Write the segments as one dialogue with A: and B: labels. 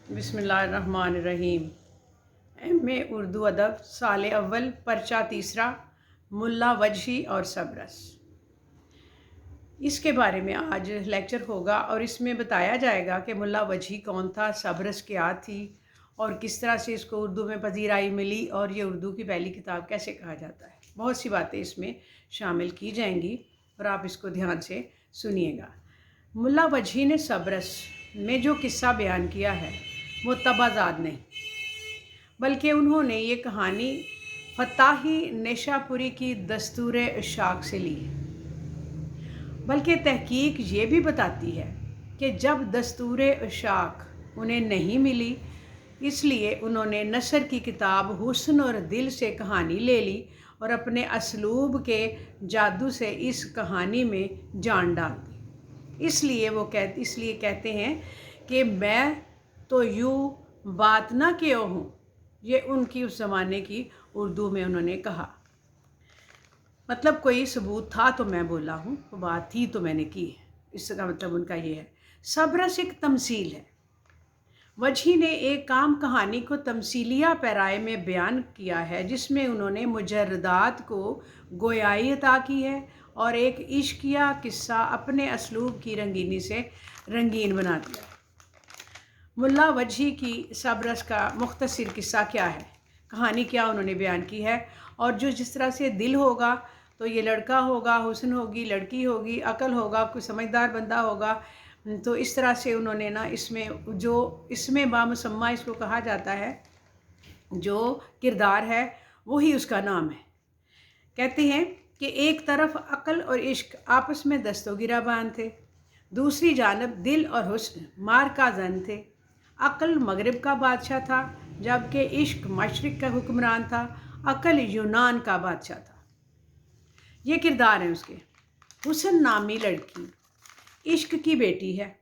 A: बिस्मिल्लाहिर्रहमानिर्रहीम। एम.ए. उर्दू अदब साल अव्वल पर्चा तीसरा मुल्ला वजही और सबरस। इसके बारे में आज लेक्चर होगा और इसमें बताया जाएगा कि मुल्ला वजही कौन था, सबरस क्या थी और किस तरह से इसको उर्दू में पजीराई मिली और ये उर्दू की पहली किताब कैसे कहा जाता है। बहुत सी बातें इसमें शामिल की जाएंगी और आप इसको ध्यान से सुनिएगा। मुल्ला वजही ने सबरस में जो किस्सा बयान किया है वो तबाजाद नहीं, बल्कि उन्होंने ये कहानी फताही नेशापुरी की दस्तूर शाक से ली है। बल्कि तहकीक ये भी बताती है कि जब दस्तूर शाक उन्हें नहीं मिली, इसलिए उन्होंने नसर की किताब हुस्न और दिल से कहानी ले ली और अपने असलूब के जादू से इस कहानी में जान डाल दी। इसलिए कहते हैं कि मैं तो यूँ बात ना क्यों हूँ, ये उनकी उस ज़माने की उर्दू में उन्होंने कहा। मतलब कोई सबूत था तो मैं बोला हूँ, बात थी तो मैंने की है। इसका मतलब उनका ये है। सबरस एक तमसील है। वजही ने एक काम कहानी को तमसीलिया पैराए में बयान किया है, जिसमें उन्होंने मुजर्रदात को गोयाई अता की है और एक इश्किया किस्सा अपने असलूब की रंगीनी से रंगीन बना दिया। मुल्ला वजही की सबरस का मुख्तसर किस्सा क्या है, कहानी क्या उन्होंने बयान की है। और जो जिस तरह से दिल होगा तो ये लड़का होगा, हुस्न होगी लड़की होगी, अकल होगा कोई समझदार बंदा होगा। तो इस तरह से उन्होंने ना इसमें बामुसम्मा इसको कहा जाता है, जो किरदार है वही उसका नाम है। कहते हैं कि एक तरफ अकल और इश्क आपस में दस्तगिराबान थे, दूसरी जानब दिल और हुस्न मार का जन थे। अकल मगरिब का बादशाह था, जबकि इश्क मशरिक का हुक्मरान था। अकल यूनान का बादशाह था। ये किरदार हैं उसके। हुस्न नामी लड़की इश्क की बेटी है,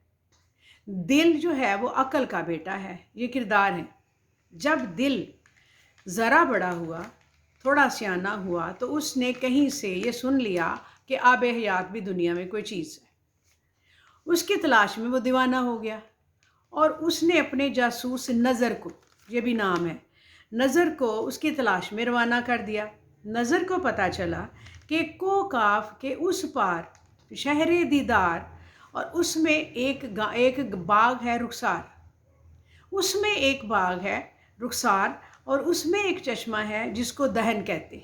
A: दिल जो है वो अकल का बेटा है। ये किरदार हैं। जब दिल ज़रा बड़ा हुआ, थोड़ा सियाना हुआ, तो उसने कहीं से ये सुन लिया कि आब हयात भी दुनिया में कोई चीज़ है। उसकी तलाश में वो दीवाना हो गया और उसने अपने जासूस नज़र को, ये भी नाम है, नज़र को उसकी तलाश में रवाना कर दिया। नज़र को पता चला कि कोकाफ के उस पार शहर दीदार और उसमें एक बाग है रुखसार, उसमें एक बाग है रुखसार और उसमें एक चश्मा है जिसको दहन कहते।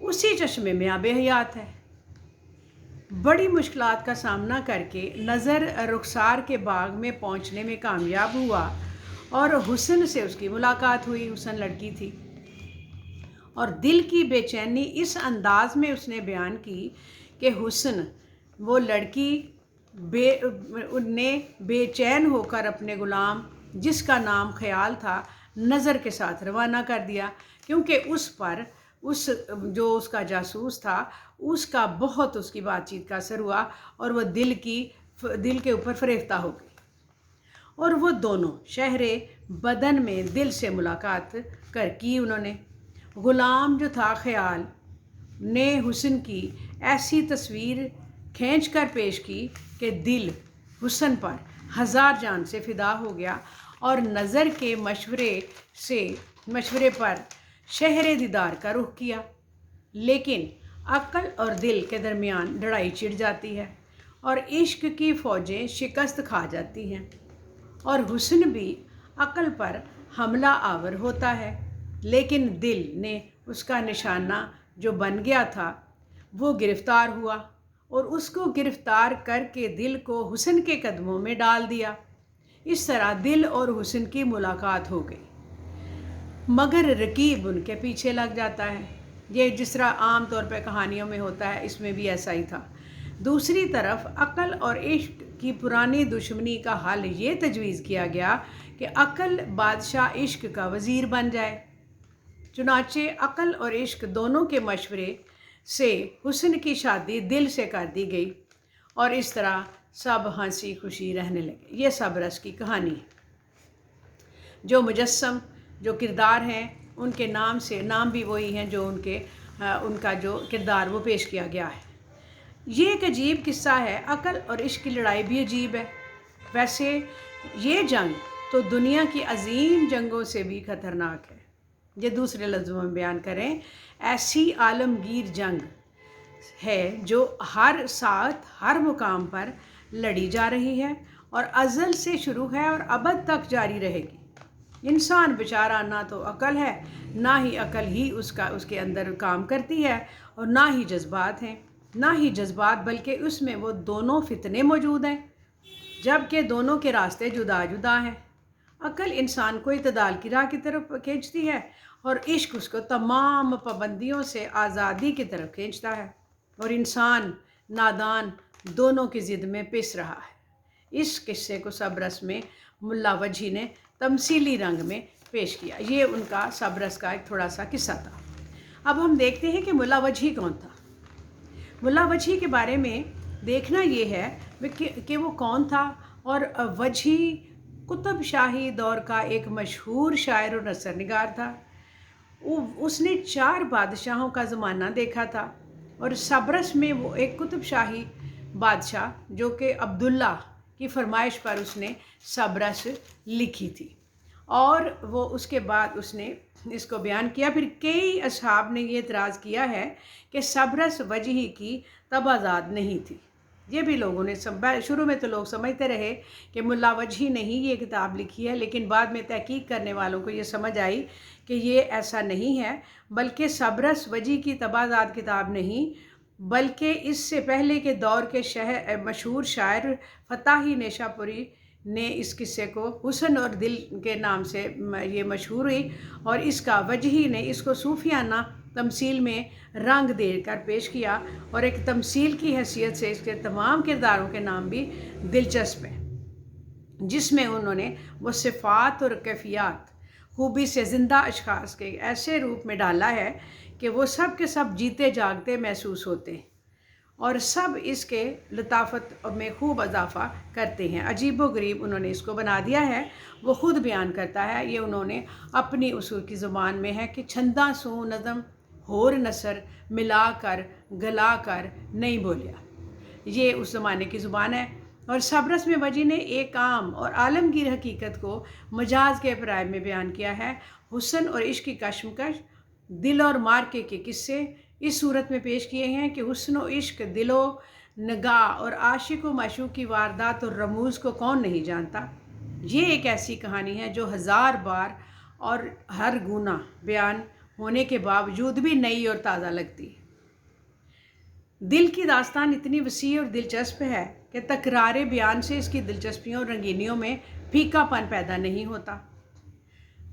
A: उसी चश्मे में आब हयात है। बड़ी मुश्किलात का सामना करके नज़र रुखसार के बाग में पहुंचने में कामयाब हुआ और हुस्न से उसकी मुलाकात हुई। हुस्न लड़की थी और दिल की बेचैनी इस अंदाज में उसने बयान की कि हुस्न वो लड़की ने बेचैन होकर अपने ग़ुलाम, जिसका नाम ख्याल था, नज़र के साथ रवाना कर दिया, क्योंकि उस पर जो उसका जासूस था उसका बहुत उसकी बातचीत का असर हुआ और वह दिल के ऊपर फरेफ्ता हो गई और वो दोनों शहरे बदन में दिल से मुलाकात की उन्होंने। ग़ुलाम जो था ख्याल ने हुस्न की ऐसी तस्वीर खींच कर पेश की कि दिल हुस्न पर हज़ार जान से फ़िदा हो गया और नज़र के मशवरे पर शहर दीदार का रुख किया। लेकिन अक्ल और दिल के दरमियान लड़ाई छिड़ जाती है और इश्क की फ़ौजें शिकस्त खा जाती हैं और हुस्न भी अक्ल पर हमला आवर होता है। लेकिन दिल ने उसका निशाना जो बन गया था वो गिरफ़्तार हुआ और उसको गिरफ़्तार करके दिल को हुस्न के कदमों में डाल दिया। इस तरह दिल और हुस्न की मुलाकात हो गई, मगर रकीब उनके पीछे लग जाता है। ये जिस तरह आम तौर पर कहानियों में होता है, इसमें भी ऐसा ही था। दूसरी तरफ अकल और इश्क की पुरानी दुश्मनी का हल ये तजवीज़ किया गया कि अकल बादशाह इश्क का वज़ीर बन जाए। चुनाचे अकल और इश्क दोनों के मशवरे से हुस्न की शादी दिल से कर दी गई और इस तरह सब हंसी खुशी रहने लगे। ये सबरस की कहानी है। जो मुजस्सम जो किरदार हैं उनके नाम भी वही हैं जो उनका जो किरदार वो पेश किया गया है। ये एक अजीब किस्सा है। अकल और इश्क की लड़ाई भी अजीब है। वैसे ये जंग تو دنیا کی عظیم جنگوں سے بھی خطرناک ہے۔ یہ دوسرے لفظوں میں بیان کریں، ایسی عالمگیر جنگ ہے جو ہر ساتھ ہر مقام پر لڑی جا رہی ہے اور ازل سے شروع ہے اور ابد تک جاری رہے گی۔ انسان بیچارہ نہ تو عقل ہے، نہ ہی عقل ہی اس کے اندر کام کرتی ہے، اور نہ ہی جذبات ہیں، نہ ہی جذبات، بلکہ اس میں وہ دونوں فتنے موجود ہیں، جبکہ دونوں کے راستے جدا جدا ہیں۔ عقل انسان کو اعتدال کی راہ کی طرف کھینچتی ہے، اور عشق اس کو تمام پابندیوں سے آزادی کی طرف کھینچتا ہے، اور انسان نادان دونوں کی ضد میں پس رہا ہے۔ اس قصے کو سبرس میں ملا وجھی نے تمثیلی رنگ میں پیش کیا۔ یہ ان کا سبرس کا ایک تھوڑا سا قصہ تھا۔ اب ہم دیکھتے ہیں کہ ملا وجھی کون تھا۔ ملا وجھی کے بارے میں دیکھنا یہ ہے کہ وہ کون تھا، اور وجھی قطب شاہی دور کا ایک مشہور شاعر و نثر نگار تھا۔ اس نے 4 بادشاہوں کا زمانہ دیکھا تھا، اور سبرس میں وہ ایک قطب شاہی بادشاہ جو کہ عبداللہ کی فرمائش پر اس نے سبرس لکھی تھی، اور وہ اس کے بعد اس نے اس کو بیان کیا۔ پھر کئی اصحاب نے یہ اعتراض کیا ہے کہ سبرس وجہی کی تبازات نہیں تھی۔ یہ بھی لوگوں نے شروع میں تو لوگ سمجھتے رہے کہ ملا وجہی نے ہی یہ کتاب لکھی ہے، لیکن بعد میں تحقیق کرنے والوں کو یہ سمجھ آئی کہ یہ ایسا نہیں ہے، بلکہ سبرس وجہی کی تبازات کتاب نہیں، بلکہ اس سے پہلے کے دور کے مشہور شاعر فتحی نیشا پوری نے اس قصے کو حسن اور دل کے نام سے یہ مشہور ہوئی، اور اس کا وجہی نے اس کو صوفیانہ تمثیل میں رنگ دے کر پیش کیا، اور ایک تمثیل کی حیثیت سے اس کے تمام کرداروں کے نام بھی دلچسپ ہیں، جس میں انہوں نے وہ صفات اور کیفیات خوبی سے زندہ اشخاص کے ایسے روپ میں ڈالا ہے کہ وہ سب کے سب جیتے جاگتے محسوس ہوتے ہیں، اور سب اس کے لطافت میں خوب اضافہ کرتے ہیں۔ عجیب و غریب انہوں نے اس کو بنا دیا ہے۔ وہ خود بیان کرتا ہے، یہ انہوں نے اپنی اصول کی زبان میں ہے کہ چھنداں سوں نظم ہور نثر ملا کر گلا کر نہیں بولیا۔ یہ اس زمانے کی زبان ہے، اور سبرس میں وجی نے ایک عام اور عالمگیر حقیقت کو مجاز کے پرائب میں بیان کیا ہے۔ حسن اور عشق کی کشمکش، دل اور مارکے کے قصے اس صورت میں پیش کیے ہیں کہ حسن و عشق، دل و نگاہ اور عاشق و معشوق کی واردات اور رموز کو کون نہیں جانتا۔ یہ ایک ایسی کہانی ہے جو 1000 بار اور ہر گنا بیان ہونے کے باوجود بھی نئی اور تازہ لگتی ہے۔ دل کی داستان اتنی وسیع اور دلچسپ ہے کہ تکرار بیان سے اس کی دلچسپیوں اور رنگینیوں میں پھیکا پن پیدا نہیں ہوتا،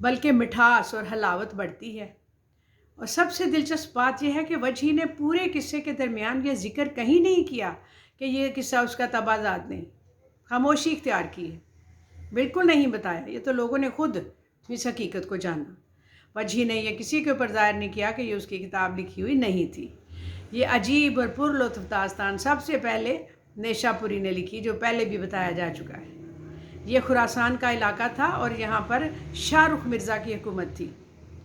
A: بلکہ مٹھاس اور حلاوت بڑھتی ہے۔ اور سب سے دلچسپ بات یہ ہے کہ وجہی نے پورے قصے کے درمیان یہ ذکر کہیں نہیں کیا کہ یہ قصہ اس کا تبازات نہیں، خاموشی اختیار کی ہے، بالکل نہیں بتایا۔ یہ تو لوگوں نے خود اس حقیقت کو جانا۔ وجہی نے یہ کسی کے اوپر ظاہر نہیں کیا کہ یہ اس کی کتاب لکھی ہوئی نہیں تھی۔ یہ عجیب اور پر لطف داستان سب سے پہلے نیشا پوری نے لکھی، جو پہلے بھی بتایا جا چکا ہے۔ یہ خراسان کا علاقہ تھا، اور یہاں پر شاہ رخ مرزا کی حکومت تھی،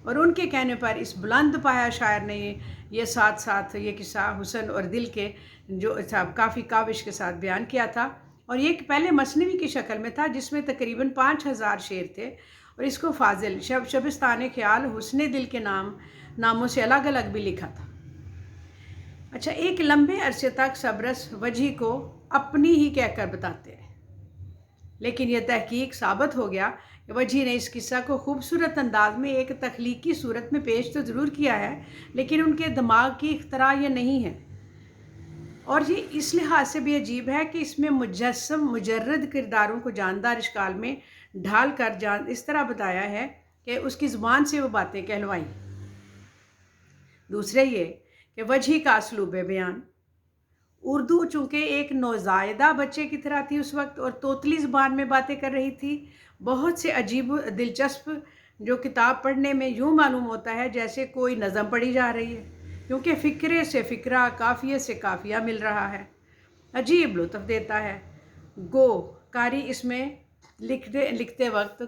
A: اور ان کے کہنے پر اس بلند پایا شاعر نے یہ ساتھ ساتھ یہ قصہ حسن اور دل کے جو کافی کاوش کے ساتھ بیان کیا تھا، اور یہ پہلے مثنوی کی شکل میں تھا، جس میں تقریباً 5000 شعر تھے، اور اس کو فاضل، شبستان خیال، حسن دل کے ناموں سے الگ الگ بھی لکھا تھا۔ اچھا، ایک لمبے عرصے تک سبرس وجہی کو اپنی ہی کہہ کر بتاتے ہیں، لیکن یہ تحقیق ثابت ہو گیا کہ وجہی نے اس قصہ کو خوبصورت انداز میں ایک تخلیقی صورت میں پیش تو ضرور کیا ہے، لیکن ان کے دماغ کی اختراع یہ نہیں ہے، اور یہ اس لحاظ سے بھی عجیب ہے کہ اس میں مجسم مجرد کرداروں کو جاندار اشکال میں ڈھال کر اس طرح بتایا ہے کہ اس کی زبان سے وہ باتیں کہلوائیں۔ دوسرے یہ کہ وجہی کا اسلوب بیان، اردو چونکہ ایک نوزائیدہ بچے کی طرح تھی اس وقت، اور توتلی زبان میں باتیں کر رہی تھی، بہت سے عجیب دلچسپ جو کتاب پڑھنے میں یوں معلوم ہوتا ہے جیسے کوئی نظم پڑھی جا رہی ہے، کیونکہ فقرے سے فقرہ، قافیے سے قافیہ مل رہا ہے، عجیب لطف دیتا ہے۔ گو قاری اس میں لکھتے وقت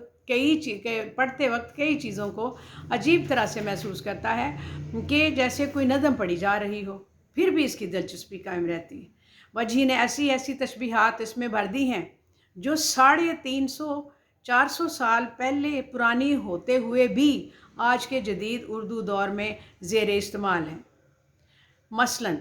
A: پڑھتے وقت کئی چیزوں کو عجیب طرح سے محسوس کرتا ہے کہ جیسے کوئی نظم پڑھی جا رہی ہو، پھر بھی اس کی دلچسپی قائم رہتی ہے۔ وجہی نے ایسی تشبیہات اس میں بھر دی ہیں جو 350 400 साल पहले पुरानी होते हुए भी आज के जदीद उर्दू दौर में ज़ेर इस्तेमाल हैं। मसलन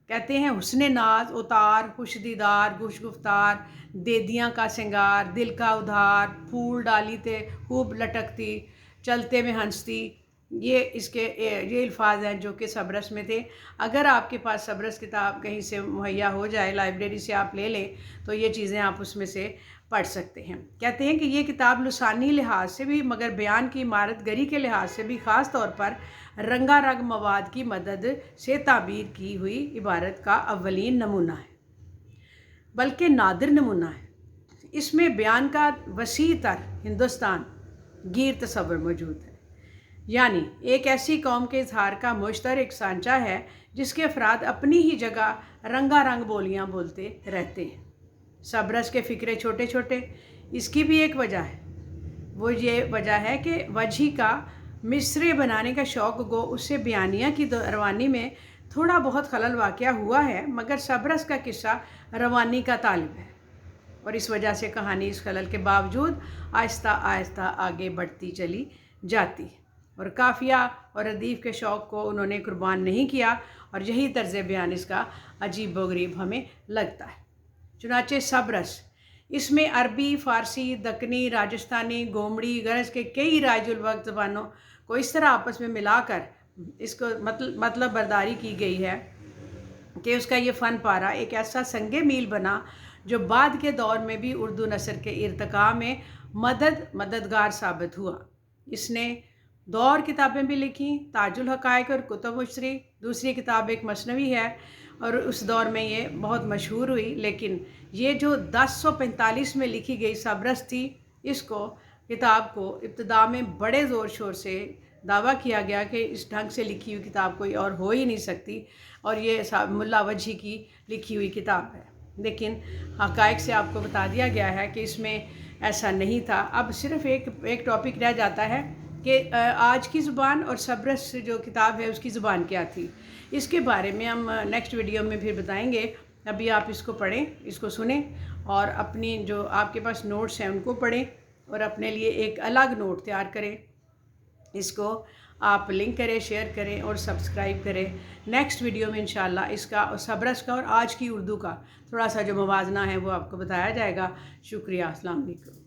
A: कहते हैं हुस्न नाज उतार, खुश दीदार, खुश गुफ्तार, देदियाँ का सिंगार, दिल का उधार, फूल डाली ते खूब लटकती, चलते में हंसती। ये अल्फाज हैं जो कि सबरस में थे। अगर आपके पास सबरस किताब कहीं से मुहैया हो जाए, लाइब्रेरी से आप ले लें, तो ये चीज़ें आप उसमें से पढ़ सकते हैं। कहते हैं कि ये किताब लसानी लिहाज से भी मगर बयान की इमारत गरी के लिहाज से भी ख़ास तौर पर रंगारंग मवाद की मदद से ताबीर की हुई इबारत का अव्वलीन नमूना है, बल्कि नादिर नमूना है। इसमें बयान का वसी तर हिंदुस्तान गिर तस्वर मौजूद है, यानी एक ऐसी कौम के इजहार का मुश्तरक सांचा है जिसके अफराद अपनी ही जगह रंगारंग बोलियां बोलते रहते हैं। सबरस के फ़िक्रे छोटे छोटे, इसकी भी एक वजह है। वो ये वजह है कि वजही का मिसरे बनाने का शौक़ गो उससे बयानिया की रवानी में थोड़ा बहुत खलल वाक़या हुआ है, मगर सबरस का किस्सा रवानी का तालिब है और इस वजह से कहानी इस खलल के बावजूद आहिस्ता आहिस्ता आगे बढ़ती चली जाती है और काफ़िया और अदीफ़ के शौक़ को उन्होंने कुर्बान नहीं किया और यही तर्ज़ बयान इसका अजीब व गरीब हमें लगता है। चुनाचे सबरस, इसमें अरबी, फ़ारसी, दक्कनी, राजस्थानी, गोमड़ी गरज के कई राजुल वक्त ज़बानों को इस तरह आपस में मिलाकर इसको मतलब बर्दारी की गई है कि उसका ये फ़न पारा एक ऐसा संगे मील बना जो बाद के दौर में भी उर्दू नसर के इर्तिका में मददगार साबित हुआ। इसने दौर किताबें भी लिखी, ताजुल हक़ाइक़ और कुतुब मुशरी, दूसरी किताब एक मसनवी है और उस दौर में ये बहुत मशहूर हुई। लेकिन ये जो 1045 में लिखी गई सबरस थी, इसको किताब को इब्तिदा में बड़े ज़ोर शोर से दावा किया गया कि इस ढंग से लिखी हुई किताब कोई और हो ही नहीं सकती और ये मुल्ला वजही की लिखी हुई किताब है। लेकिन हक़ाइक़ से आपको बता दिया गया है कि इसमें ऐसा नहीं था। अब सिर्फ़ एक टॉपिक रह जाता है कि आज की ज़ुबान और सबरस जो किताब है उसकी ज़ुबान क्या थी। इसके बारे में हम नेक्स्ट वीडियो में फिर बताएंगे। अभी आप इसको पढ़ें, इसको सुनें और अपनी जो आपके पास नोट्स हैं उनको पढ़ें और अपने लिए एक अलग नोट तैयार करें। इसको आप लिंक करें, शेयर करें और सब्सक्राइब करें। नेक्स्ट वीडियो में इंशाल्लाह इसका सबरस का और आज की उर्दू का थोड़ा सा जो मवाजना है वो आपको बताया जाएगा। शुक्रिया, अस्सलाम वालेकुम।